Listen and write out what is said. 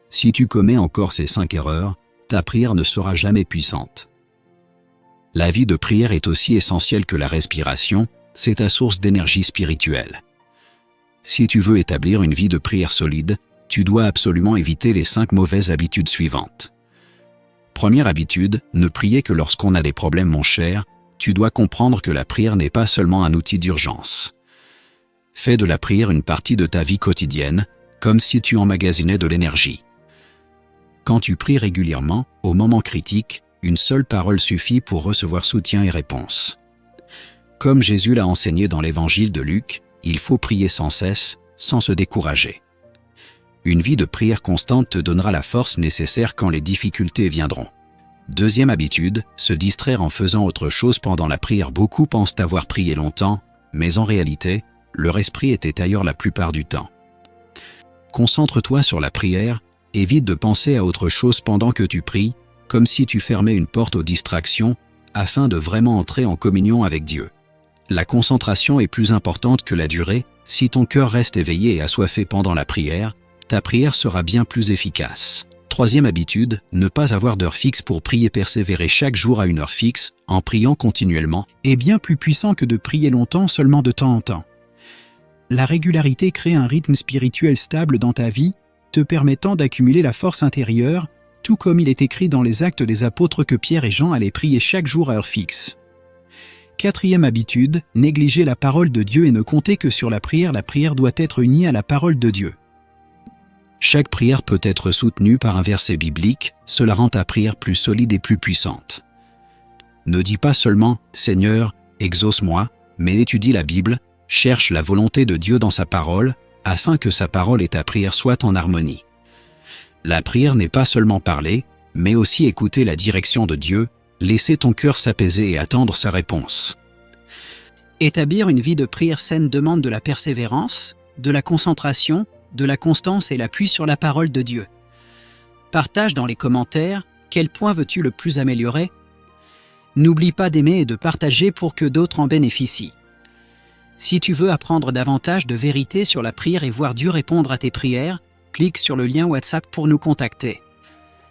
Si tu commets encore ces 5 erreurs, ta prière ne sera jamais puissante. La vie de prière est aussi essentielle que la respiration, c'est ta source d'énergie spirituelle. Si tu veux établir une vie de prière solide, tu dois absolument éviter les 5 mauvaises habitudes suivantes. Première habitude, ne prier que lorsqu'on a des problèmes, mon cher. Tu dois comprendre que la prière n'est pas seulement un outil d'urgence. Fais de la prière une partie de ta vie quotidienne, comme si tu emmagasinais de l'énergie. Quand tu pries régulièrement, au moment critique, une seule parole suffit pour recevoir soutien et réponse. Comme Jésus l'a enseigné dans l'évangile de Luc, il faut prier sans cesse, sans se décourager. Une vie de prière constante te donnera la force nécessaire quand les difficultés viendront. Deuxième habitude, se distraire en faisant autre chose pendant la prière. Beaucoup pensent avoir prié longtemps, mais en réalité, leur esprit était ailleurs la plupart du temps. Concentre-toi sur la prière, évite de penser à autre chose pendant que tu pries, comme si tu fermais une porte aux distractions, afin de vraiment entrer en communion avec Dieu. La concentration est plus importante que la durée. Si ton cœur reste éveillé et assoiffé pendant la prière, ta prière sera bien plus efficace. Troisième habitude, ne pas avoir d'heure fixe pour prier. Persévérer chaque jour à une heure fixe, en priant continuellement, est bien plus puissant que de prier longtemps seulement de temps en temps. La régularité crée un rythme spirituel stable dans ta vie, te permettant d'accumuler la force intérieure, tout comme il est écrit dans les Actes des Apôtres que Pierre et Jean allaient prier chaque jour à heure fixe. Quatrième habitude, négliger la parole de Dieu et ne compter que sur la prière. La prière doit être unie à la parole de Dieu. Chaque prière peut être soutenue par un verset biblique, cela rend ta prière plus solide et plus puissante. Ne dis pas seulement « Seigneur, exauce-moi », mais étudie la Bible, cherche la volonté de Dieu dans sa parole, afin que sa parole et ta prière soient en harmonie. La prière n'est pas seulement parler, mais aussi écouter la direction de Dieu, laisser ton cœur s'apaiser et attendre sa réponse. Établir une vie de prière saine demande de la persévérance, de la concentration, de la constance et l'appui sur la parole de Dieu. Partage dans les commentaires, quel point veux-tu le plus améliorer? N'oublie pas d'aimer et de partager pour que d'autres en bénéficient. Si tu veux apprendre davantage de vérité sur la prière et voir Dieu répondre à tes prières, clique sur le lien WhatsApp pour nous contacter.